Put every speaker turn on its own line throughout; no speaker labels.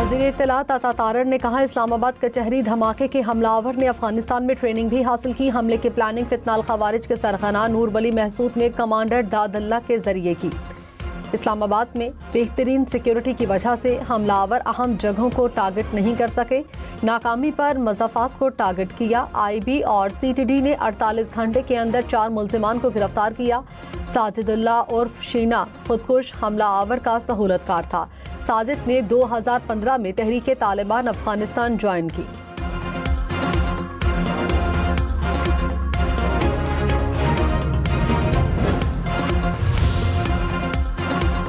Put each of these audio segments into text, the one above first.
वज़ीर इत्तलात अता तारड़ ने कहा, इस्लामाबाद कचहरी धमाके के हमलावर ने अफगानिस्तान में ट्रेनिंग भी हासिल की। हमले की प्लानिंग फितनाल खवारिज के सरगना नूर वली महसूद ने कमांडर दादल्ला के जरिए की। इस्लामाबाद में बेहतरीन सिक्योरिटी की वजह से हमलावर अहम जगहों को टारगेट नहीं कर सके। नाकामी पर मज़ाफ़ात को टारगेट किया। IB और CTD ने 48 घंटे के अंदर 4 मुल्ज़िमान को गिरफ्तार किया। साजिदुल्लाह उर्फ शीना खुदकुश हमलावर का सहूलतकार था। साजिद ने 2015 में तहरीक तालिबान अफगानिस्तान ज्वाइन की।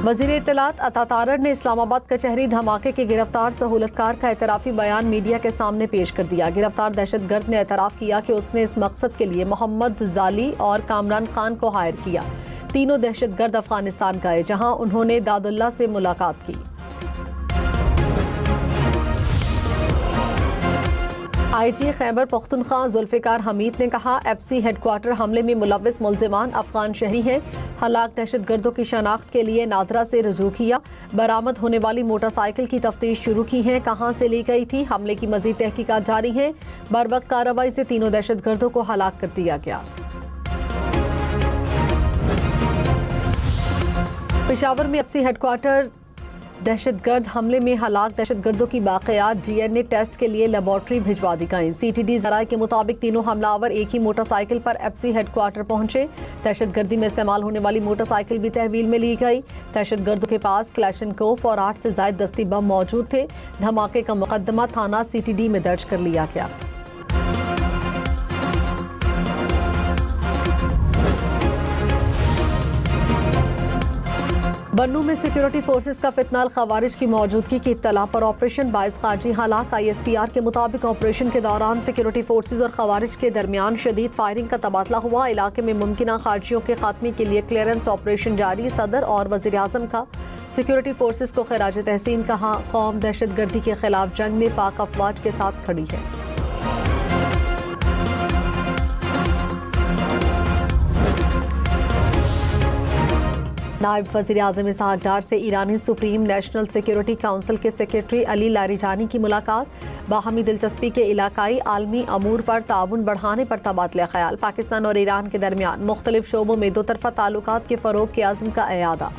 वज़ीर इत्तलात अता तारड़ ने इस्लामाबाद कचहरी धमाके के गिरफ्तार सहूलतकार का एतराफ़ी बयान मीडिया के सामने पेश कर दिया। गिरफ्तार दहशतगर्द ने एतराफ़ किया कि उसने इस मकसद के लिए मोहम्मद जाली और कामरान खान को हायर किया। तीनों दहशतगर्द अफगानिस्तान गए, जहां उन्होंने दादुल्ला से मुलाकात की। IG खैबर पख्तूनख्वा जुल्फ़िकार हमीद ने कहा, FC हेडक्वार्टर हमले में मुलव्विस मुल्ज़िमान अफगान शहरी हैं। हलाक दहशतगर्दों की शनाख्त के लिए नादरा से रुजू किया। बरामद होने वाली मोटरसाइकिल की तफ्तीश शुरू की है। कहां से ली गई थी, हमले की मजीद तहकीकात जारी है। बरवक्त कार्रवाई से तीनों दहशतगर्दों को हलाक कर दिया गया। पेशावर में FC हेडक्वार्टर दहशतगर्द हमले में हलाक दहशतगर्दों की बाक़ियात DNA टेस्ट के लिए लेबॉर्ट्री भिजवा दी गई। CTD ज़राए के मुताबिक तीनों हमलावर एक ही मोटरसाइकिल पर FC हेडक्वार्टर पहुंचे। दहशतगर्दी में इस्तेमाल होने वाली मोटरसाइकिल भी तहवील में ली गई। दहशतगर्दों के पास क्लैशनकोफ और 8 से ज़ायद दस्ती बम मौजूद थे। धमाके का मुकदमा थाना CTD में दर्ज कर लिया गया। बन्नू में सिक्योरिटी फोर्सेस का फितनाल खवारिज की मौजूदगी की इत्तला पर ऑपरेशन 22 खारजी हालात। ISPR के मुताबिक ऑपरेशन के दौरान सिक्योरिटी फोर्सेस और खवारिज के दरमियान शदीद फायरिंग का तबादला हुआ। इलाके में मुमकिन खारजियों के खात्मे के लिए क्लियरेंस ऑपरेशन जारी। सदर और वज़ीर आज़म का सिक्योरिटी फोर्सेस को खिराज तहसीन। कहा, कौम दहशतगर्दी के खिलाफ जंग में पाक अफवाज के साथ खड़ी है। नायब वज़ीर आज़म इसहाक डार से ईरानी सुप्रीम नेशनल सिक्योरिटी काउंसिल के सेक्रेटरी अली लारिजानी की मुलाकात। बाहमी दिलचस्पी के इलाकाई आलमी अमूर पर ताउन बढ़ाने पर तबादला ख्याल। पाकिस्तान और ईरान के दरमियान मुख्तलिफ शोबों में दो तरफा ताल्लुकात के फ़रोग के अज़्म का एयादा।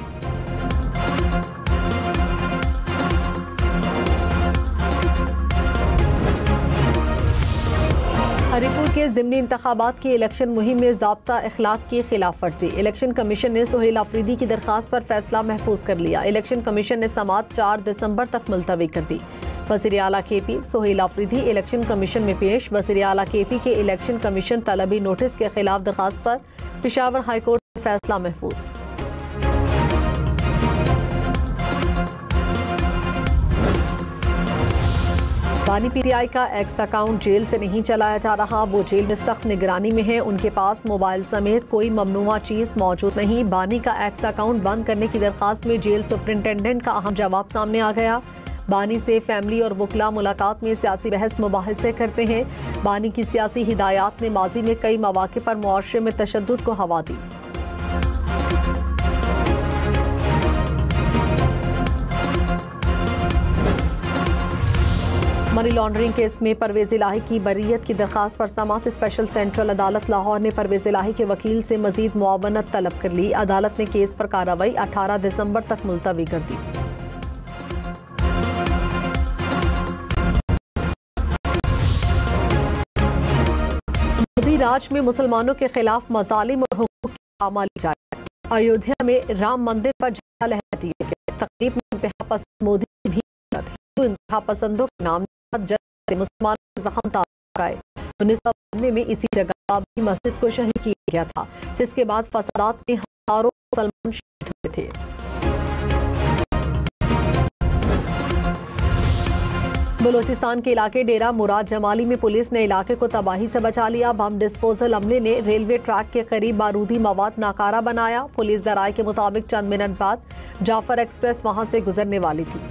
हरीपुर के ज़िमनी इंतखाबात की इलेक्शन मुहिम में ज़ाब्ता अखलाक की खिलाफ वर्जी। इलेक्शन कमीशन ने सुहेल आफरीदी की दरख्वास्त पर फैसला महफूज कर लिया। इलेक्शन कमीशन ने समाअत 4 दिसंबर तक मुलतवी कर दी। वज़ीर आला KP Suhail Afridi election commission में पेश। वज़ीर आला KP के इलेक्शन कमीशन तलबी नोटिस के खिलाफ दरख्वास्त पर पेशावर हाईकोर्ट में फैसला महफूज। बानी PTI का एक्स अकाउंट जेल से नहीं चलाया जा रहा। वो जेल में सख्त निगरानी में है। उनके पास मोबाइल समेत कोई ममनुआ चीज़ मौजूद नहीं। बानी का एक्स अकाउंट बंद करने की दरख्वास्त में जेल सुपरिटेंडेंट का अहम जवाब सामने आ गया। बानी से फैमिली और वकला मुलाकात में सियासी बहस मुबाहिसे करते हैं। बानी की सियासी हिदायत ने माजी में कई मौके पर मुआशरे में तशद्दुद को हवा दी। मनी लॉन्ड्रिंग केस में परवेज़ इलाही की बरीयत की दरख्वास्त पर समाअत। स्पेशल सेंट्रल अदालत लाहौर ने परवेज़ इलाही के वकील से मजीद मुआवनत तलब कर ली। अदालत ने केस पर कार्रवाई 18 दिसंबर तक मुलतवी कर दी। मोदी राज में मुसलमानों के खिलाफ मजालिम और हुकूक की पामाली जारी। अयोध्या में राम मंदिर पर झंडा लहरा दिए गए। तकरीब में इंतहा पसंद मोदी भी इंतहा पसंदों के नाम मुसलमानों जख्म ताए। 1992 में इसी जगह बाबरी मस्जिद को शहीद किया गया था, जिसके बाद फसादात में हजारों मुसलमान शहीद हुए थे। बलोचिस्तान के इलाके डेरा मुराद जमाली में पुलिस ने इलाके को तबाही से बचा लिया। बम डिस्पोजल अमले ने रेलवे ट्रैक के करीब बारूदी मवाद नाकारा बनाया। पुलिस ज़राए के मुताबिक चंद मिनट बाद जाफर एक्सप्रेस वहां से गुजरने वाली थी।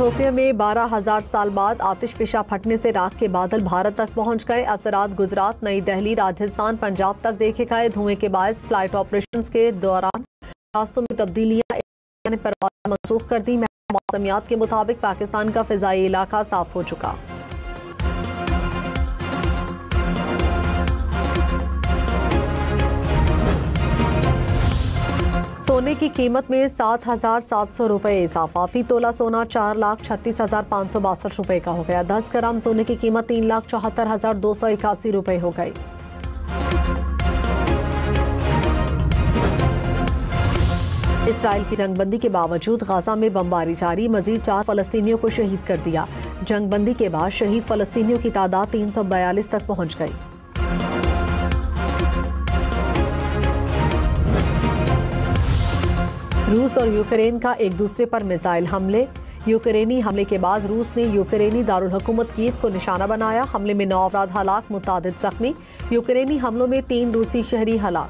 इथियोपिया में 12,000 साल बाद आतिशफिशा फटने से राख के बादल भारत तक पहुंच गए। असरात गुजरात, नई दिल्ली, राजस्थान, पंजाब तक देखे गए। धुएं के बायस फ्लाइट ऑपरेशंस के दौरान रास्तों में तब्दीलियां ने परवाज़ें मनसूख कर दी। मौसमियात के मुताबिक पाकिस्तान का फिजाई इलाका साफ हो चुका। सोने की कीमत में 7,700 रुपये इजाफा। फी तोला सोना 4,36,562 रुपये का हो गया। 10 ग्राम सोने की कीमत 3,74,281 रुपये हो गई। इसराइल की जंगबंदी के बावजूद गाजा में बमबारी जारी। मजीद 4 फलस्तीनियों को शहीद कर दिया। जंगबंदी के बाद शहीद फलस्तीनियों की तादाद 342 तक पहुंच गई। रूस और यूक्रेन का एक दूसरे पर मिसाइल हमले। यूक्रेनी हमले के बाद रूस ने यूक्रेनी दारुल हुकूमत कीव को निशाना बनाया। हमले में 9 अफराद हलाक, मुतादिद जख्मी। यूक्रेनी हमलों में 3 रूसी शहरी हलाक।